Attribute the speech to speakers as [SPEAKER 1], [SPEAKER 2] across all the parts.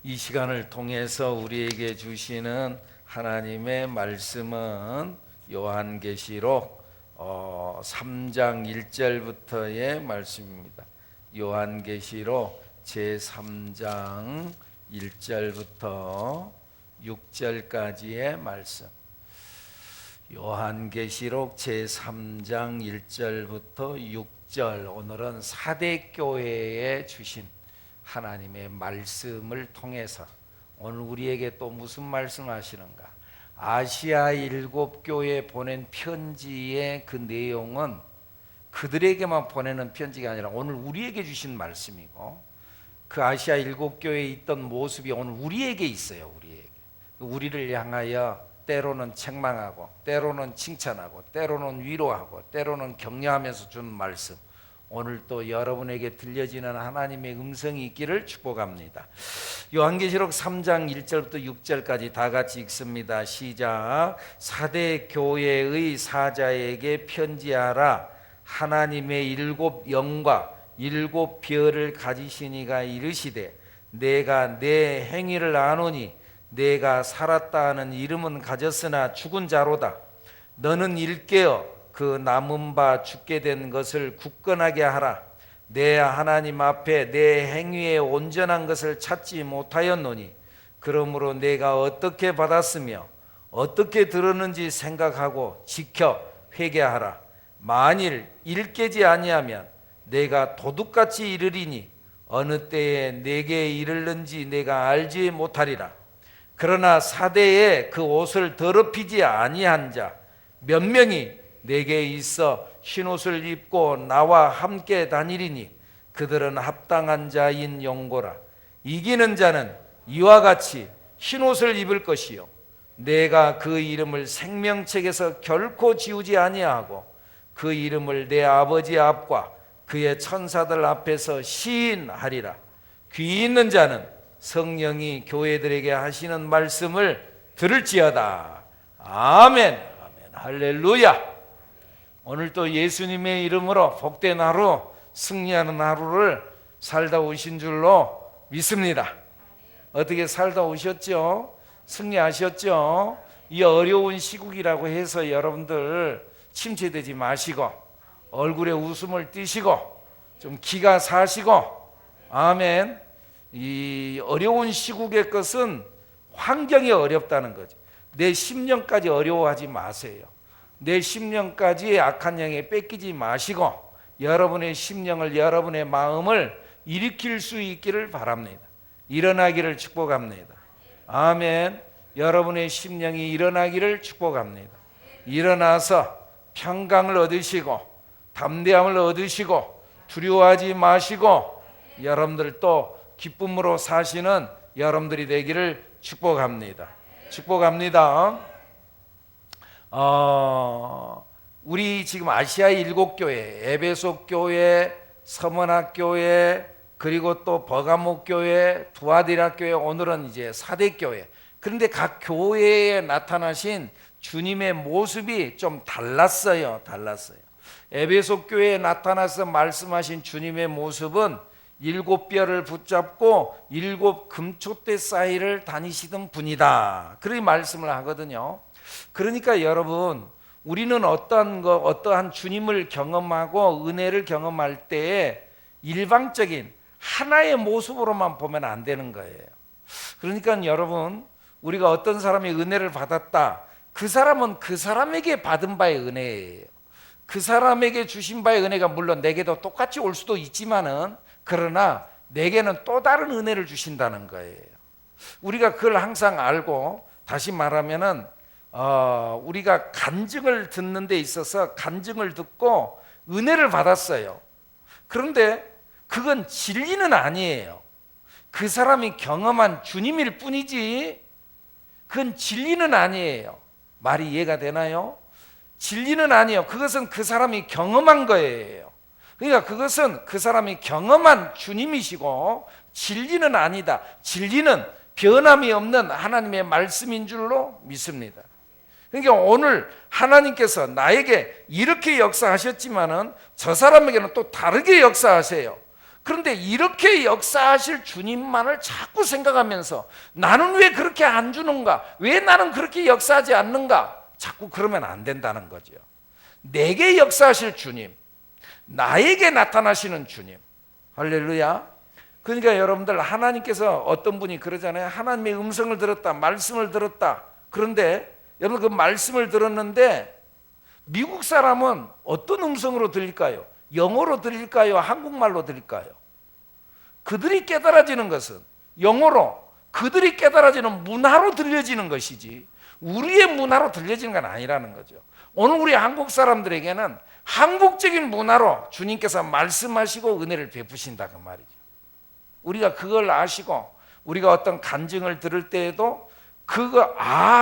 [SPEAKER 1] 이 시간을 통해서 우리에게 주시는 하나님의 말씀은 요한계시록 3장 1절부터의 말씀입니다. 요한계시록 제3장 1절부터 6절까지의 말씀. 요한계시록 제3장 1절부터 6절. 오늘은 사대교회에 주신 하나님의 말씀을 통해서 오늘 우리에게 또 무슨 말씀하시는가? 아시아 7교회에 보낸 편지의 그 내용은 그들에게만 보내는 편지가 아니라 오늘 우리에게 주신 말씀이고, 그 아시아 7교회에 있던 모습이 오늘 우리에게 있어요. 우리를 향하여 때로는 책망하고, 때로는 칭찬하고, 때로는 위로하고, 때로는 격려하면서 준 말씀, 오늘 또 여러분에게 들려지는 하나님의 음성이 있기를 축복합니다. 요한계시록 3장 1절부터 6절까지 다 같이 읽습니다. 시작. 사대 교회의 사자에게 편지하라. 하나님의 7 영과 7 별을 가지신 이가 이르시되, 내가 내 행위를 아노니 내가 살았다 하는 이름은 가졌으나 죽은 자로다. 너는 일깨어 그 남은 바 죽게 된 것을 굳건하게 하라. 내 하나님 앞에 내 행위에 온전한 것을 찾지 못하였노니, 그러므로 내가 어떻게 받았으며 어떻게 들었는지 생각하고 지켜 회개하라. 만일 일깨지 아니하면 내가 도둑같이 이르리니 어느 때에 내게 이르는지 내가 알지 못하리라. 그러나 사대에 그 옷을 더럽히지 아니한 자 몇 명이 내게 있어 흰옷을 입고 나와 함께 다니리니 그들은 합당한 자인 용고라. 이기는 자는 이와 같이 흰옷을 입을 것이요, 내가 그 이름을 생명책에서 결코 지우지 아니하고 그 이름을 내 아버지 앞과 그의 천사들 앞에서 시인하리라. 귀 있는 자는 성령이 교회들에게 하시는 말씀을 들을지어다. 아멘. 아멘. 할렐루야. 오늘 또 예수님의 이름으로 복된 하루, 승리하는 하루를 살다 오신 줄로 믿습니다. 어떻게 살다 오셨죠? 승리하셨죠? 이 어려운 시국이라고 해서 여러분들 침체되지 마시고 얼굴에 웃음을 띠시고 좀 기가 사시고, 아멘. 이 어려운 시국의 것은 환경이 어렵다는 거죠. 내 심령까지 어려워하지 마세요. 내 심령까지 악한 영에 뺏기지 마시고 여러분의 심령을, 여러분의 마음을 일으킬 수 있기를 바랍니다. 일어나기를 축복합니다. 아멘. 여러분의 심령이 일어나기를 축복합니다. 일어나서 평강을 얻으시고 담대함을 얻으시고 두려워하지 마시고 여러분들 또 기쁨으로 사시는 여러분들이 되기를 축복합니다. 축복합니다. 우리 지금 아시아 7교회, 에베소 교회, 서머나 교회, 그리고 또 버가모 교회, 두아디라 교회, 오늘은 이제 사대 교회. 그런데 각 교회에 나타나신 주님의 모습이 좀 달랐어요. 에베소 교회에 나타나서 말씀하신 주님의 모습은 7 별을 붙잡고 7 금촛대 사이를 다니시던 분이다, 그렇게 말씀을 하거든요. 그러니까 여러분, 우리는 어떠한 주님을 경험하고 은혜를 경험할 때에 일방적인 하나의 모습으로만 보면 안 되는 거예요. 그러니까 여러분, 우리가 어떤 사람이 은혜를 받았다, 그 사람은 그 사람에게 받은 바의 은혜예요. 그 사람에게 주신 바의 은혜가 물론 내게도 똑같이 올 수도 있지만은, 그러나 내게는 또 다른 은혜를 주신다는 거예요. 우리가 그걸 항상 알고, 다시 말하면은 우리가 간증을 듣는 데 있어서 간증을 듣고 은혜를 받았어요. 그런데 그건 진리는 아니에요. 그 사람이 경험한 주님일 뿐이지 그건 진리는 아니에요. 말이 이해가 되나요? 진리는 아니에요. 그것은 그 사람이 경험한 거예요. 그러니까 그것은 그 사람이 경험한 주님이시고 진리는 아니다. 진리는 변함이 없는 하나님의 말씀인 줄로 믿습니다. 그러니까 오늘 하나님께서 나에게 이렇게 역사하셨지만은 저 사람에게는 또 다르게 역사하세요. 그런데 이렇게 역사하실 주님만을 자꾸 생각하면서 나는 왜 그렇게 안 주는가? 왜 나는 그렇게 역사하지 않는가? 자꾸 그러면 안 된다는 거죠. 내게 역사하실 주님, 나에게 나타나시는 주님. 할렐루야. 그러니까 여러분들, 하나님께서 어떤 분이 그러잖아요. 하나님의 음성을 들었다, 말씀을 들었다. 그런데 여러분, 그 말씀을 들었는데 미국 사람은 어떤 음성으로 들릴까요? 영어로 들릴까요? 한국말로 들릴까요? 그들이 깨달아지는 것은 영어로, 그들이 깨달아지는 문화로 들려지는 것이지 우리의 문화로 들려지는 건 아니라는 거죠. 오늘 우리 한국 사람들에게는 한국적인 문화로 주님께서 말씀하시고 은혜를 베푸신다, 그 말이죠. 우리가 그걸 아시고 우리가 어떤 간증을 들을 때에도 그거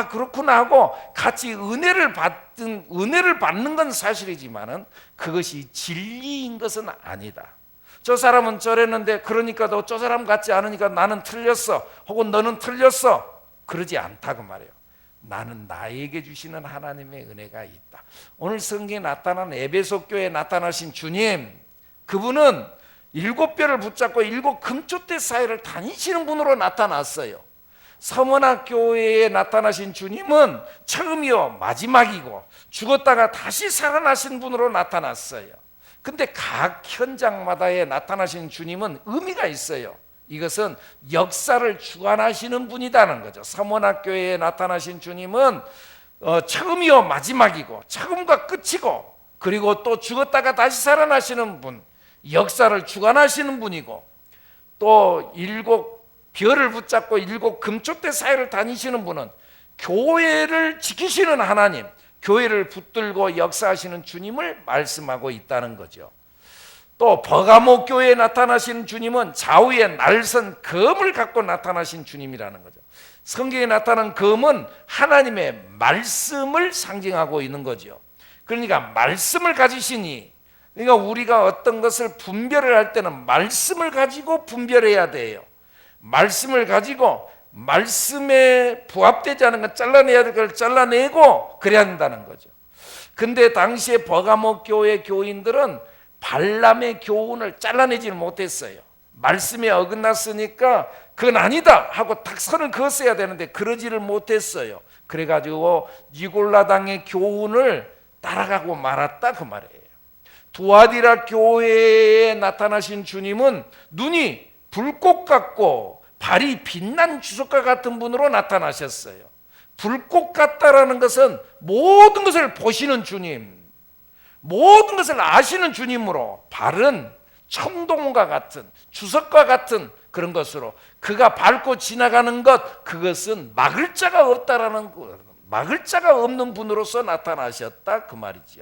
[SPEAKER 1] 그렇구나 하고 같이 은혜를 받는 건 사실이지만은 그것이 진리인 것은 아니다. 저 사람은 저랬는데 그러니까 너 저 사람 같지 않으니까 나는 틀렸어, 혹은 너는 틀렸어, 그러지 않다, 그 말이에요. 나는 나에게 주시는 하나님의 은혜가 있다. 오늘 성경에 나타난 에베소 교회에 나타나신 주님, 그분은 7뼈를 붙잡고 7 금초대 사이를 다니시는 분으로 나타났어요. 서머나 교회에 나타나신 주님은 처음이요 마지막이고 죽었다가 다시 살아나신 분으로 나타났어요. 근데 각 현장마다에 나타나신 주님은 의미가 있어요. 이것은 역사를 주관하시는 분이라는 거죠. 서머나 교회에 나타나신 주님은 처음이요 마지막이고 처음과 끝이고, 그리고 또 죽었다가 다시 살아나시는 분, 역사를 주관하시는 분이고, 또 7별을 붙잡고 7 금초대 사이를 다니시는 분은 교회를 지키시는 하나님, 교회를 붙들고 역사하시는 주님을 말씀하고 있다는 거죠. 또 버가모 교회에 나타나시는 주님은 좌우에 날선 검을 갖고 나타나신 주님이라는 거죠. 성경에 나타난 검은 하나님의 말씀을 상징하고 있는 거죠. 그러니까 말씀을 가지시니, 그러니까 우리가 어떤 것을 분별을 할 때는 말씀을 가지고 분별해야 돼요. 말씀을 가지고 말씀에 부합되지 않은 건 잘라내야 될 걸 잘라내고 그래야 한다는 거죠. 근데 당시에 버가모 교회 교인들은 발람의 교훈을 잘라내지는 못했어요. 말씀에 어긋났으니까 그건 아니다 하고 딱 선을 그었어야 되는데 그러지를 못했어요. 그래가지고 니골라당의 교훈을 따라가고 말았다, 그 말이에요. 두아디라 교회에 나타나신 주님은 눈이 불꽃 같고 발이 빛난 주석과 같은 분으로 나타나셨어요. 불꽃 같다라는 것은 모든 것을 보시는 주님, 모든 것을 아시는 주님으로, 발은 천둥과 같은, 주석과 같은 그런 것으로 그가 밟고 지나가는 것, 그것은 막을 자가 없다라는, 막을 자가 없는 분으로서 나타나셨다, 그 말이죠.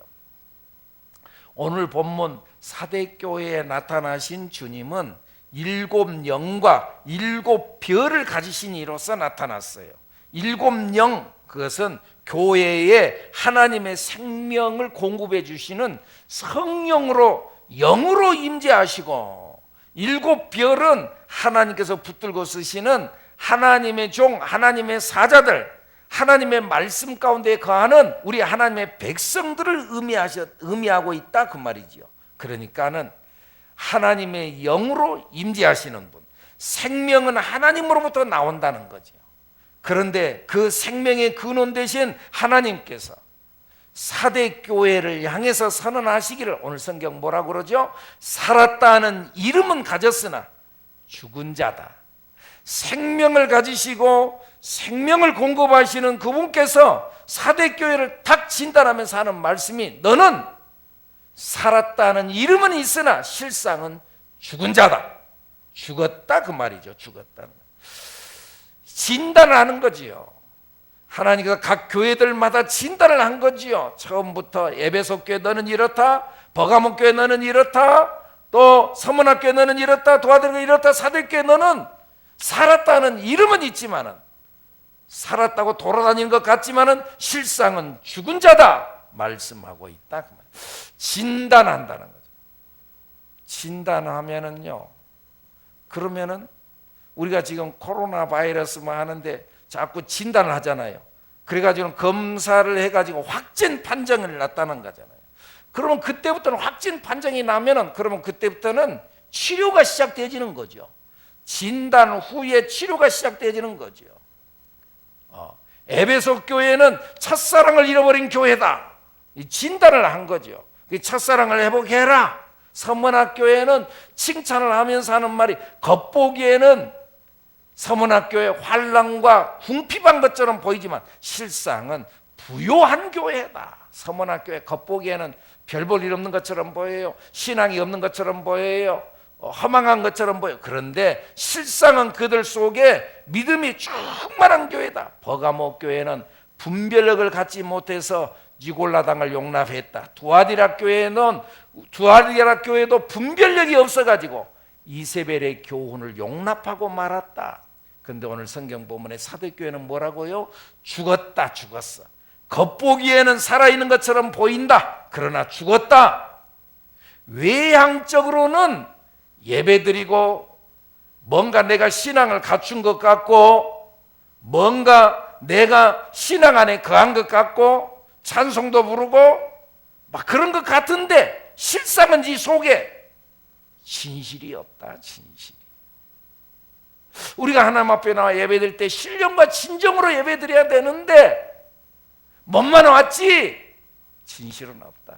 [SPEAKER 1] 오늘 본문 사대교회에 나타나신 주님은 7 영과 7 별을 가지신 이로서 나타났어요. 7 영, 그것은 교회에 하나님의 생명을 공급해 주시는 성령으로, 영으로 임재하시고, 7 별은 하나님께서 붙들고 쓰시는 하나님의 종, 하나님의 사자들, 하나님의 말씀 가운데 거하는 우리 하나님의 백성들을 의미하고 있다, 그 말이죠. 그러니까는 하나님의 영으로 임재하시는 분, 생명은 하나님으로부터 나온다는 거죠. 그런데 그 생명의 근원 되신 하나님께서 사대교회를 향해서 선언하시기를, 오늘 성경 뭐라고 그러죠? 살았다는 이름은 가졌으나 죽은 자다. 생명을 가지시고 생명을 공급하시는 그분께서 사대교회를 탁 진단하면서 하는 말씀이, 너는 살았다는 이름은 있으나 실상은 죽은 자다. 죽었다, 그 말이죠. 죽었다는 진단을 하는 거지요. 하나님께서 각 교회들마다 진단을 한 거지요. 처음부터 에베소 교회 너는 이렇다, 버가모 교회 너는 이렇다, 또 서문학 교회 너는 이렇다, 도와드리고 이렇다, 사대교회 너는 살았다는 이름은 있지만은, 살았다고 돌아다니는 것 같지만은 실상은 죽은 자다 말씀하고 있다. 진단한다는 거죠. 진단하면은요, 그러면은 우리가 지금 코로나 바이러스만 하는데 자꾸 진단을 하잖아요. 그래가지고 검사를 해가지고 확진 판정을 났다는 거잖아요. 그러면 그때부터는 확진 판정이 나면은, 그러면 그때부터는 치료가 시작되어지는 거죠. 진단 후에 치료가 시작되어지는 거죠. 에베소 교회는 첫사랑을 잃어버린 교회다. 진단을 한 거죠. 첫사랑을 회복해라. 서문학 교회는 칭찬을 하면서 하는 말이, 겉보기에는 서문학 교회 환란과 궁핍한 것처럼 보이지만 실상은 부요한 교회다. 서문학 교회 겉보기에는 별 볼 일 없는 것처럼 보여요. 신앙이 없는 것처럼 보여요. 허망한 것처럼 보여요. 그런데 실상은 그들 속에 믿음이 충만한 교회다. 버가모 교회는 분별력을 갖지 못해서 니골라당을 용납했다. 두아디라 교회도 분별력이 없어가지고 이세벨의 교훈을 용납하고 말았다. 그런데 오늘 성경 본문에 사도교회는 뭐라고요? 죽었어. 겉보기에는 살아있는 것처럼 보인다. 그러나 죽었다. 외향적으로는 예배드리고 뭔가 내가 신앙을 갖춘 것 같고 뭔가 내가 신앙 안에 거한 것 같고 찬송도 부르고 막 그런 것 같은데 실상은 이 속에 진실이 없다. 진실이. 우리가 하나님 앞에 나와 예배드릴 때 신령과 진정으로 예배드려야 되는데 몸만 왔지 진실은 없다.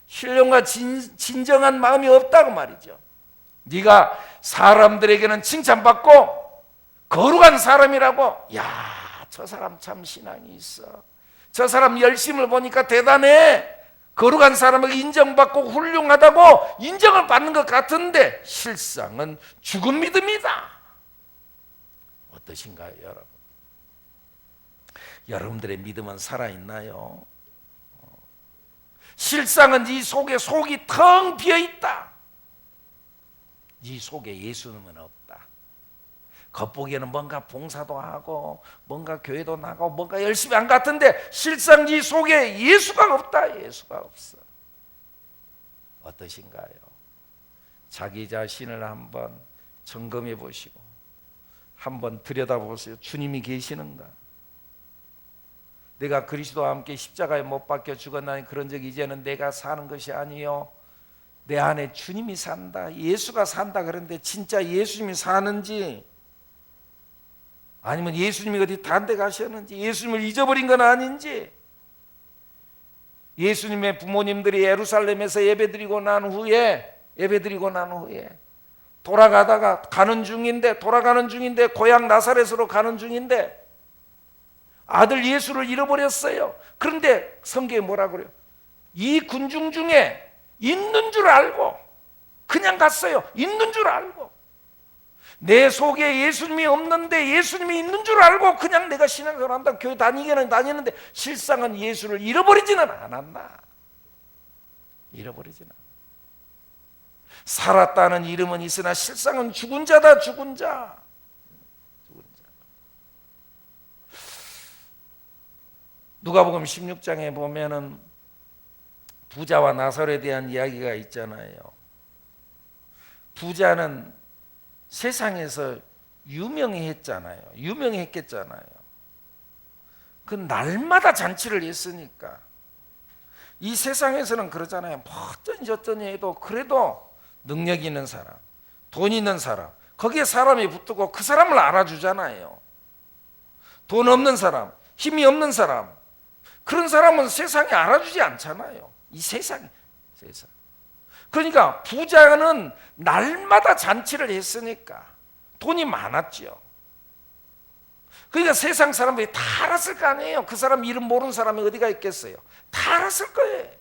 [SPEAKER 1] 신령과 진정한 마음이 없다고 말이죠. 네가 사람들에게는 칭찬받고 거룩한 사람이라고, 야, 저 사람 참 신앙이 있어, 저 사람 열심을 보니까 대단해, 거룩한 사람에게 인정받고 훌륭하다고 인정을 받는 것 같은데 실상은 죽은 믿음이다. 어떠신가요, 여러분? 여러분들의 믿음은 살아있나요? 실상은 이 속에 속이 텅 비어있다. 이 속에 예수님은 없다. 겉보기에는 뭔가 봉사도 하고 뭔가 교회도 나가고 뭔가 열심히 한 것 같은데 실상 이 속에 예수가 없다. 예수가 없어. 어떠신가요? 자기 자신을 한번 점검해 보시고 한번 들여다보세요. 주님이 계시는가? 내가 그리스도와 함께 십자가에 못 박혀 죽었나니 그런 적이 이제는 내가 사는 것이 아니요 내 안에 주님이 산다. 예수가 산다. 그런데 진짜 예수님이 사는지 아니면 예수님이 어디 다른 데 가셨는지 예수님을 잊어버린 건 아닌지, 예수님의 부모님들이 예루살렘에서 예배드리고 난 후에 돌아가는 중인데 고향 나사렛으로 가는 중인데 아들 예수를 잃어버렸어요. 그런데 성경에 뭐라 그래요? 이 군중 중에 있는 줄 알고 그냥 갔어요. 있는 줄 알고. 내 속에 예수님이 없는데 예수님이 있는 줄 알고 그냥 내가 신앙생활 한다, 교회 다니기는 다니는데 실상은 예수를 잃어버리지는 않았나? 잃어버리지는 않았나? 살았다는 이름은 있으나 실상은 죽은 자다. 죽은 자. 누가복음 16장에 보면은 부자와 나사로에 대한 이야기가 있잖아요. 부자는 세상에서 유명했겠잖아요. 그 날마다 잔치를 했으니까. 이 세상에서는 그러잖아요. 뭐 어쩌니 해도 그래도 능력 있는 사람, 돈 있는 사람, 거기에 사람이 붙고 그 사람을 알아주잖아요. 돈 없는 사람, 힘이 없는 사람, 그런 사람은 세상에 알아주지 않잖아요. 이 세상. 그러니까 부자는 날마다 잔치를 했으니까 돈이 많았죠. 그러니까 세상 사람들이 다 알았을 거 아니에요. 그 사람 이름 모르는 사람이 어디가 있겠어요. 다 알았을 거예요.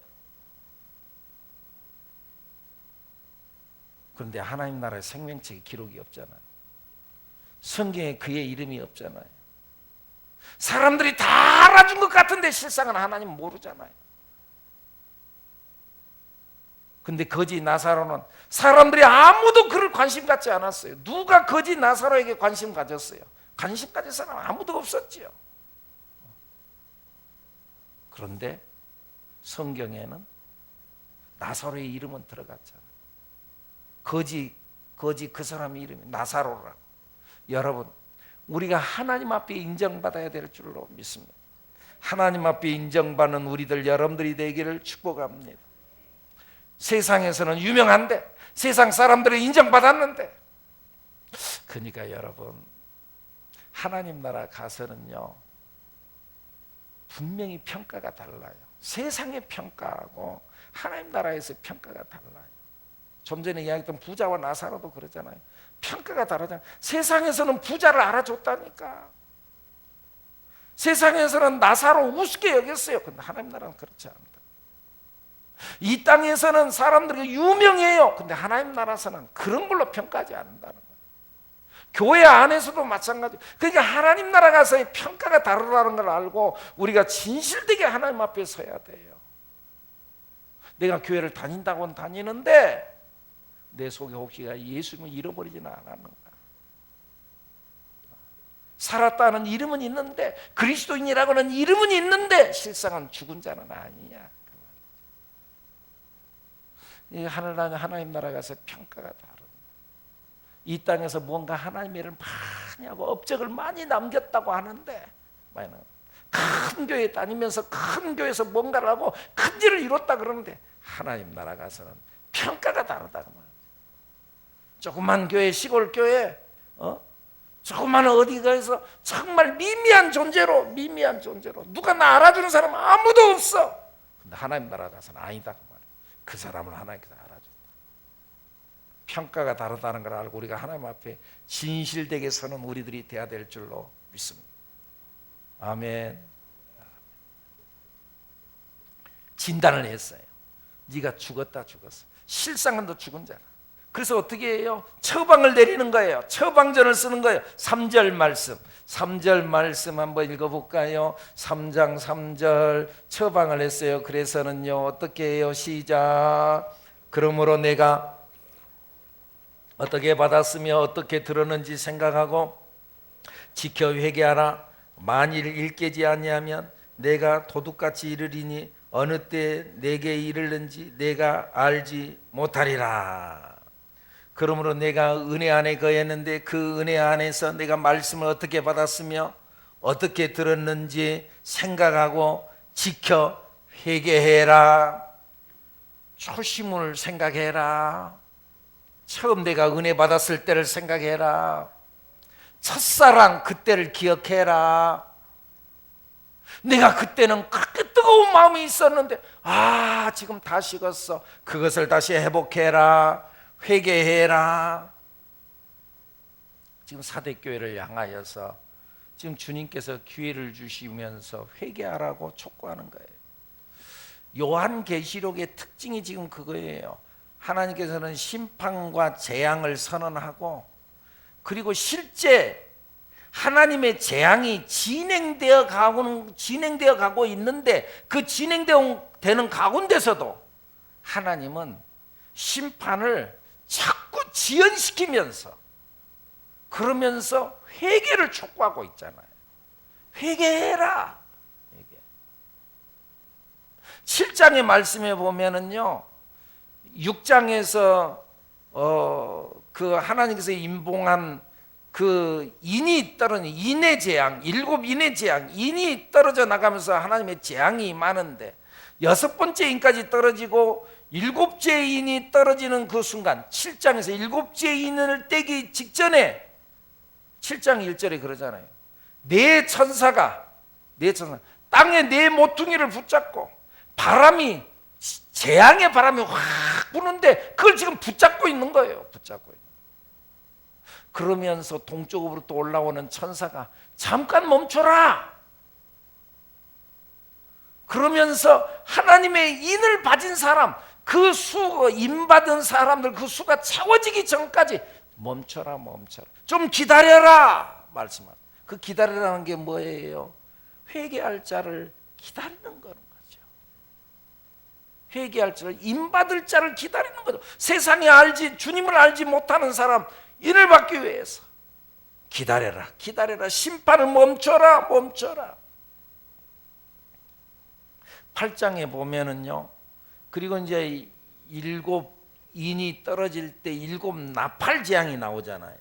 [SPEAKER 1] 그런데 하나님 나라의 생명책에 기록이 없잖아요. 성경에 그의 이름이 없잖아요. 사람들이 다 알아준 것 같은데 실상은 하나님 모르잖아요. 근데 거지 나사로는 사람들이 아무도 그를 관심 갖지 않았어요. 누가 거지 나사로에게 관심 가졌어요? 관심 가질 사람 아무도 없었지요. 그런데 성경에는 나사로의 이름은 들어갔잖아요. 거지 그 사람의 이름이 나사로라고. 여러분, 우리가 하나님 앞에 인정받아야 될 줄로 믿습니다. 하나님 앞에 인정받는 우리들 여러분들이 되기를 축복합니다. 세상에서는 유명한데, 세상 사람들이 인정받았는데. 그러니까 여러분, 하나님 나라 가서는요 분명히 평가가 달라요. 세상의 평가하고 하나님 나라에서 평가가 달라요. 좀 전에 이야기했던 부자와 나사로도 그러잖아요. 평가가 다르잖아요. 세상에서는 부자를 알아줬다니까. 세상에서는 나사로 우습게 여겼어요. 근데 하나님 나라는 그렇지 않다. 이 땅에서는 사람들이 유명해요. 근데 하나님 나라에서는 그런 걸로 평가하지 않는다는 거예요. 교회 안에서도 마찬가지. 그러니까 하나님 나라 가서의 평가가 다르다는 걸 알고 우리가 진실되게 하나님 앞에 서야 돼요. 내가 교회를 다닌다고는 다니는데 내 속에 혹시 예수님을 잃어버리지는 않았는가. 살았다는 이름은 있는데, 그리스도인이라고는 이름은 있는데 실상은 죽은 자는 아니야. 이 하나님 나라 가서 평가가 다릅니다. 이 땅에서 뭔가 하나님의 일을 많이 하고 업적을 많이 남겼다고 하는데, 큰 교회 다니면서 큰 교회에서 뭔가를 하고 큰 일을 이뤘다 그러는데 하나님 나라 가서는 평가가 다르다고 말이에요. 조그만 교회, 시골 교회, 조그만 어디가에서 정말 미미한 존재로 누가 나 알아주는 사람 아무도 없어. 근데 하나님 나라 가서는 아니다 그 말이에요. 그 사람을 하나님께서 알아준다. 평가가 다르다는 걸 알고 우리가 하나님 앞에 진실되게 서는 우리들이 돼야 될 줄로 믿습니다. 아멘. 진단을 했어요. 네가 죽었다 죽었어. 실상은 너 죽은 자라. 그래서 어떻게 해요? 처방을 내리는 거예요. 처방전을 쓰는 거예요. 3절 말씀 한번 읽어볼까요? 3장 3절 처방을 했어요. 그래서는요 어떻게 해요? 시작. 그러므로 내가 어떻게 받았으며 어떻게 들었는지 생각하고 지켜 회개하라. 만일 일깨지 아니하면 내가 도둑같이 이르리니 어느 때 내게 이르는지 내가 알지 못하리라. 그러므로 내가 은혜 안에 거했는데 그 은혜 안에서 내가 말씀을 어떻게 받았으며 어떻게 들었는지 생각하고 지켜 회개해라. 초심을 생각해라. 처음 내가 은혜 받았을 때를 생각해라. 첫사랑 그때를 기억해라. 내가 그때는 그렇게 뜨거운 마음이 있었는데 지금 다 식었어. 그것을 다시 회복해라. 회개해라. 지금 사대교회를 향하여서 지금 주님께서 기회를 주시면서 회개하라고 촉구하는 거예요. 요한계시록의 특징이 지금 그거예요. 하나님께서는 심판과 재앙을 선언하고 그리고 실제 하나님의 재앙이 진행되어 가고 있는데 그 진행되는 가운데서도 하나님은 심판을 자꾸 지연시키면서 그러면서 회개를 촉구하고 있잖아요. 회개해라. 7장의 말씀에 보면은요 6장에서 그 하나님께서 인봉한 그 인이 떨어진 인의 재앙, 7인의 재앙, 인이 떨어져 나가면서 하나님의 재앙이 많은데 6번째 인까지 떨어지고 7째 인이 떨어지는 그 순간 7장에서 7째 인을 떼기 직전에 7장 1절에 그러잖아요. 네 천사가 땅에 네 모퉁이를 붙잡고 재앙의 바람이 확 부는데 그걸 지금 붙잡고 있는 거예요. 그러면서 동쪽으로 또 올라오는 천사가 잠깐 멈춰라. 그러면서 하나님의 인을 받은 사람, 인 받은 사람들 그 수가 채워지기 전까지 멈춰라. 좀 기다려라. 말씀하세요. 그 기다리라는 게 뭐예요? 회개할 자를 기다리는 거는 거죠. 회개할 자를, 인 받을 자를 기다리는 거죠. 세상에 주님을 알지 못하는 사람 인을 받기 위해서 기다려라. 심판을 멈춰라. 8장에 보면은요. 그리고 이제 7인이 떨어질 때 7 나팔 재앙이 나오잖아요.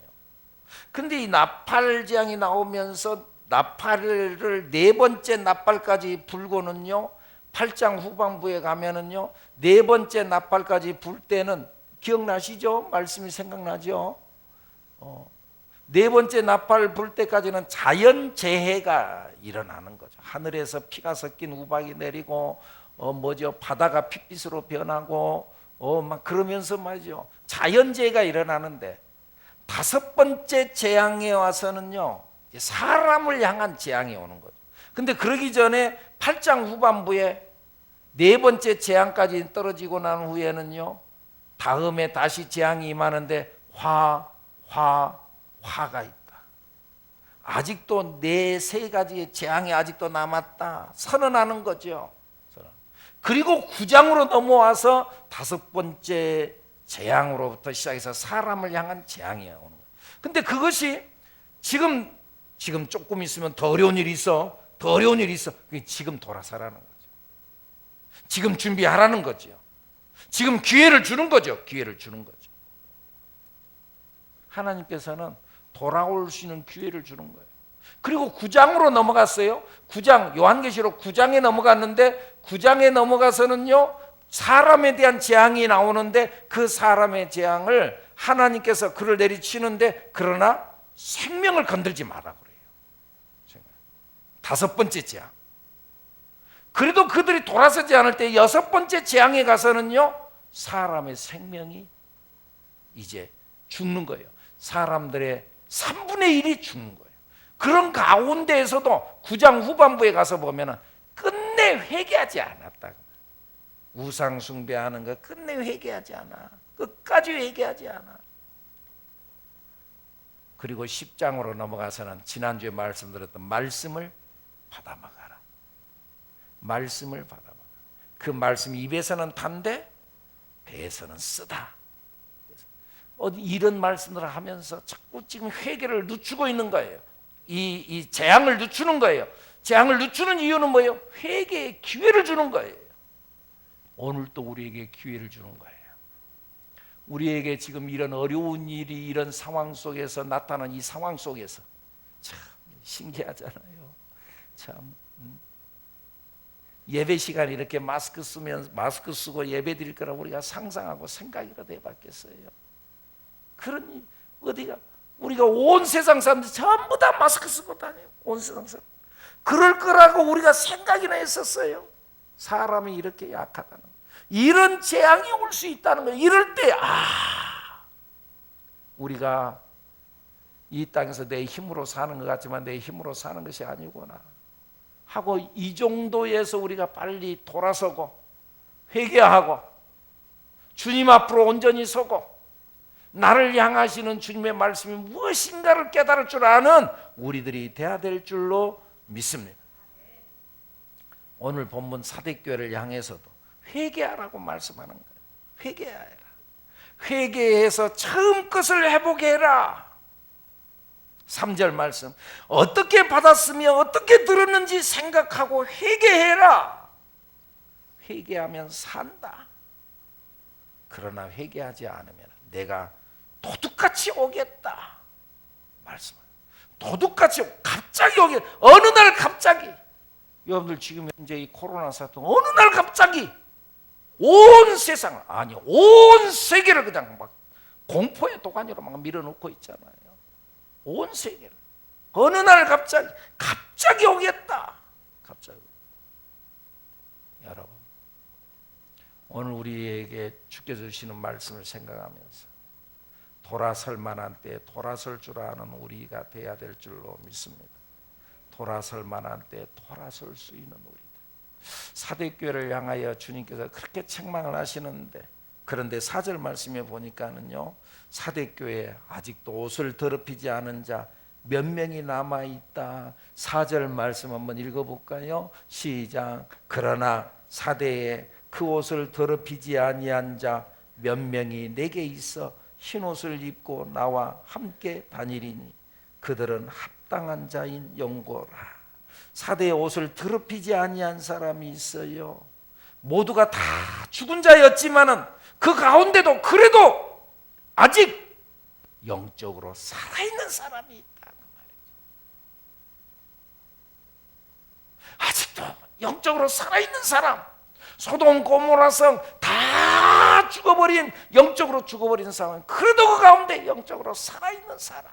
[SPEAKER 1] 근데 이 나팔 재앙이 나오면서 나팔을 4번째 나팔까지 불고는요. 8장 후반부에 가면은요. 4번째 나팔까지 불 때는 기억나시죠? 말씀이 생각나죠? 네 번째 나팔 불 때까지는 자연재해가 일어나는 거죠. 하늘에서 피가 섞인 우박이 내리고 바다가 핏빛으로 변하고 막 그러면서 말이죠. 자연재해가 일어나는데 다섯 번째 재앙에 와서는요, 사람을 향한 재앙이 오는 거죠. 근데 그러기 전에 8장 후반부에 네 번째 재앙까지 떨어지고 난 후에는요, 다음에 다시 재앙이 임하는데 화가 있다. 아직도 네 세 가지의 재앙이 아직도 남았다 선언하는 거죠. 그리고 9장으로 넘어와서 다섯 번째 재앙으로부터 시작해서 사람을 향한 재앙이 오는 거예요. 근데 그것이 지금 조금 있으면 더 어려운 일이 있어. 지금 돌아서라는 거죠. 지금 준비하라는 거죠. 지금 기회를 주는 거죠. 하나님께서는 돌아올 수 있는 기회를 주는 거예요. 그리고 9장으로 넘어갔어요. 9장, 요한계시록 9장에 넘어갔는데 9장에 넘어가서는요, 사람에 대한 재앙이 나오는데 그 사람의 재앙을 하나님께서 그를 내리치는데, 그러나 생명을 건들지 마라 그래요. 다섯 번째 재앙. 그래도 그들이 돌아서지 않을 때 여섯 번째 재앙에 가서는요, 사람의 생명이 이제 죽는 거예요. 사람들의 3분의 1이 죽는 거예요. 그런 가운데에서도 9장 후반부에 가서 보면 끝내 회개하지 않았다. 우상 숭배하는 거 끝내 회개하지 않아. 끝까지 회개하지 않아. 그리고 10장으로 넘어가서는 지난주에 말씀드렸던 말씀을 받아먹어라. 그 말씀이 입에서는 단데 배에서는 쓰다. 이런 말씀들을 하면서 자꾸 지금 회개를 늦추고 있는 거예요. 이 재앙을 늦추는 거예요. 재앙을 늦추는 이유는 뭐예요? 회개의 기회를 주는 거예요. 오늘 또 우리에게 기회를 주는 거예요. 우리에게 지금 이런 어려운 일이 이런 상황 속에서 나타난 이 상황 속에서 참 신기하잖아요. 참 예배 시간에 이렇게 마스크 쓰고 예배 드릴 거라 우리가 상상하고 생각이라도 해봤겠어요. 그러니 우리가 온 세상 사람들 전부 다 마스크 쓰고 다녀요. 온 세상 사람. 그럴 거라고 우리가 생각이나 했었어요. 사람이 이렇게 약하다는 거. 이런 재앙이 올 수 있다는 거예요. 이럴 때 우리가 이 땅에서 내 힘으로 사는 것 같지만 내 힘으로 사는 것이 아니구나 하고, 이 정도에서 우리가 빨리 돌아서고 회개하고 주님 앞으로 온전히 서고 나를 향하시는 주님의 말씀이 무엇인가를 깨달을 줄 아는 우리들이 돼야 될 줄로 믿습니다. 오늘 본문 사대교회를 향해서도 회개하라고 말씀하는 거예요. 회개하라. 회개해서 처음 것을 회복해 해라. 3절 말씀, 어떻게 받았으며 어떻게 들었는지 생각하고 회개해라. 회개하면 산다. 그러나 회개하지 않으면 내가 도둑같이 오겠다. 말씀을. 도둑같이 갑자기 오겠다. 어느 날 갑자기. 여러분들 지금 현재 이 코로나 사태, 어느 날 갑자기 온 세상을, 온 세계를 그냥 막 공포의 도가니로 막 밀어놓고 있잖아요. 온 세계를. 어느 날 갑자기 오겠다. 갑자기. 여러분, 오늘 우리에게 주께서 주시는 말씀을 생각하면서 돌아설 만한 때에 돌아설 줄 아는 우리가 돼야 될 줄로 믿습니다. 돌아설 만한 때에 돌아설 수 있는 우리들. 사대교회를 향하여 주님께서 그렇게 책망을 하시는데, 그런데 4절 말씀에 보니까는요, 사대교회에 아직도 옷을 더럽히지 않은 자 몇 명이 남아있다. 4절 말씀 한번 읽어볼까요? 시작. 그러나 사대에 그 옷을 더럽히지 아니한 자 몇 명이 내게 있어 흰 옷을 입고 나와 함께 다니리니 그들은 합당한 자인 영고라. 사대의 옷을 더럽히지 아니한 사람이 있어요. 모두가 다 죽은 자였지만은 그 가운데도 그래도 아직 영적으로 살아있는 사람이 있다는 말이죠. 아직도 영적으로 살아있는 사람. 소돔 고모라성 다 그야말로 죽어버린, 영적으로 죽어버린 상황, 그래도 그 가운데 영적으로 살아있는 사람.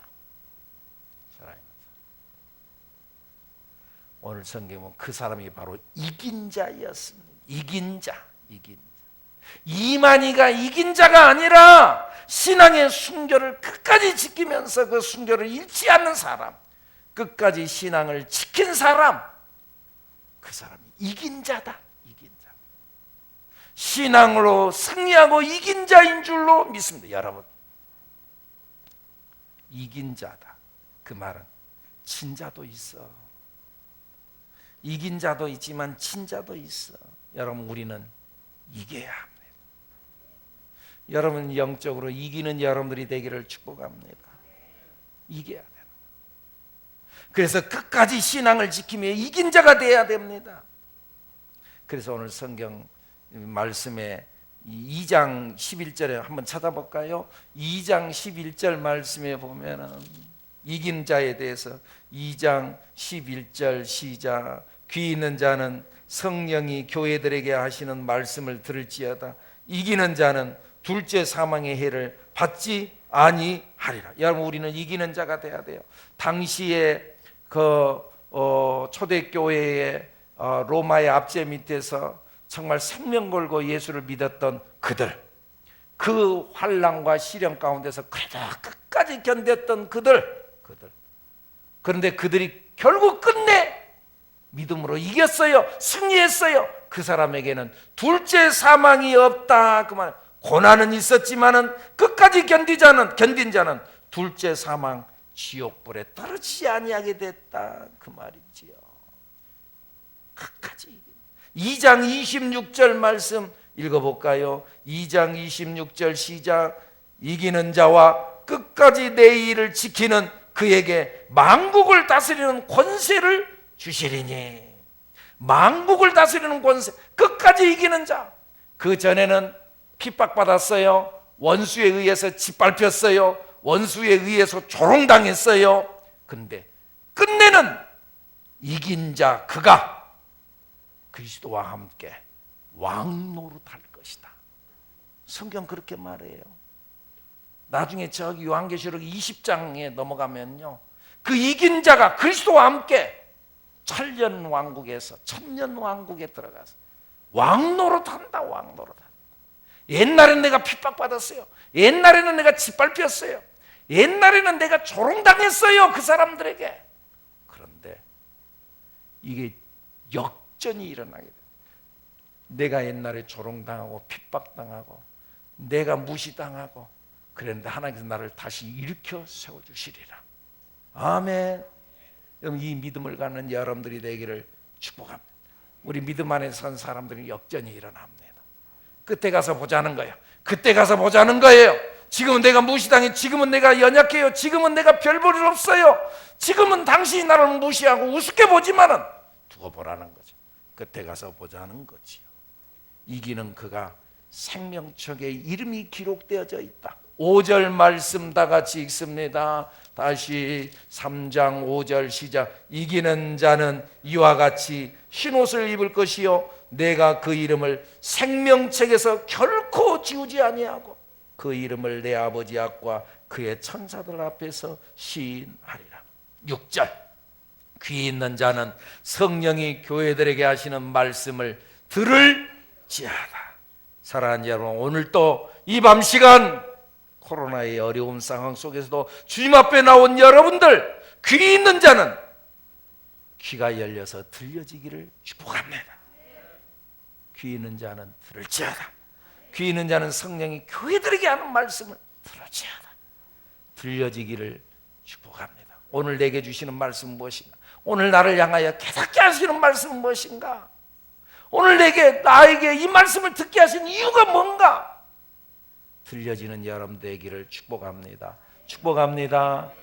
[SPEAKER 1] 오늘 성경은 그 사람이 바로 이긴 자였습니다. 이긴 자. 이만희가 이긴 자가 아니라 신앙의 순결을 끝까지 지키면서 그 순결을 잃지 않는 사람, 끝까지 신앙을 지킨 사람, 그 사람이 이긴 자다. 이긴 자. 신앙으로 승리하고 이긴 자인 줄로 믿습니다. 여러분, 이긴 자다. 그 말은 진자도 있어. 이긴 자도 있지만 진자도 있어. 여러분, 우리는 이겨야 합니다. 여러분, 영적으로 이기는 여러분들이 되기를 축복합니다. 이겨야 돼요. 그래서 끝까지 신앙을 지키며 이긴 자가 되어야 됩니다. 그래서 오늘 성경 말씀에 2장 11절에 한번 찾아볼까요? 2장 11절 말씀에 보면은 이긴 자에 대해서 2장 11절 시작. 귀 있는 자는 성령이 교회들에게 하시는 말씀을 들을지어다. 이기는 자는 둘째 사망의 해를 받지 아니하리라. 여러분, 우리는 이기는 자가 돼야 돼요. 당시에 초대교회의 로마의 압제 밑에서 정말 생명 걸고 예수를 믿었던 그들, 그 환난과 시련 가운데서 그래도 끝까지 견뎠던 그들. 그런데 그들이 결국 끝내 믿음으로 이겼어요. 승리했어요. 그 사람에게는 둘째 사망이 없다. 그 말. 고난은 있었지만은 끝까지 견딘 자는 둘째 사망 지옥불에 떨어지지 아니하게 됐다. 그 말이지요. 끝까지. 2장 26절 말씀 읽어볼까요? 2장 26절 시작. 이기는 자와 끝까지 내 일을 지키는 그에게 만국을 다스리는 권세를 주시리니. 만국을 다스리는 권세, 끝까지 이기는 자. 그 전에는 핍박받았어요. 원수에 의해서 짓밟혔어요. 원수에 의해서 조롱당했어요. 근데 끝내는 이긴 자, 그가 그리스도와 함께 왕노릇할 것이다. 성경 그렇게 말해요. 나중에 저기 요한계시록 20장에 넘어가면요, 그 이긴 자가 그리스도와 함께 천년 왕국에 들어가서 왕노릇한다. 옛날에는 내가 핍박받았어요. 옛날에는 내가 짓밟혔어요. 옛날에는 내가 조롱당했어요. 그 사람들에게. 그런데 이게 역전이 일어나게 돼요. 내가 옛날에 조롱당하고 핍박당하고 내가 무시당하고 그랬는데 하나님께서 나를 다시 일으켜 세워주시리라. 아멘. 여러분, 이 믿음을 갖는 여러분들이 되기를 축복합니다. 우리 믿음 안에 선 사람들은 역전이 일어납니다. 그때 가서 보자는 거예요. 그때 가서 보자는 거예요. 지금은 내가 무시당해. 지금은 내가 연약해요. 지금은 내가 별 볼 일 없어요. 지금은 당신이 나를 무시하고 우습게 보지만은 두고 보라는 거죠. 그때 가서 보자는 거지요. 이기는 그가 생명책에 이름이 기록되어져 있다. 5절 말씀 다 같이 읽습니다. 다시 3장 5절 시작. 이기는 자는 이와 같이 흰옷을 입을 것이요 내가 그 이름을 생명책에서 결코 지우지 아니하고 그 이름을 내 아버지 앞과 그의 천사들 앞에서 시인하리라. 6절. 귀 있는 자는 성령이 교회들에게 하시는 말씀을 들을지어다. 사랑하는 여러분, 오늘 또 이 밤 시간 코로나의 어려운 상황 속에서도 주님 앞에 나온 여러분들, 귀 있는 자는 귀가 열려서 들려지기를 축복합니다. 귀 있는 자는 들을지어다. 귀 있는 자는 성령이 교회들에게 하는 말씀을 들을지어다. 들려지기를 축복합니다. 오늘 내게 주시는 말씀은 무엇인가? 오늘 나를 향하여 깨닫게 하시는 말씀은 무엇인가? 오늘 나에게 이 말씀을 듣게 하신 이유가 뭔가? 들려지는 여러분 되기를 축복합니다. 축복합니다.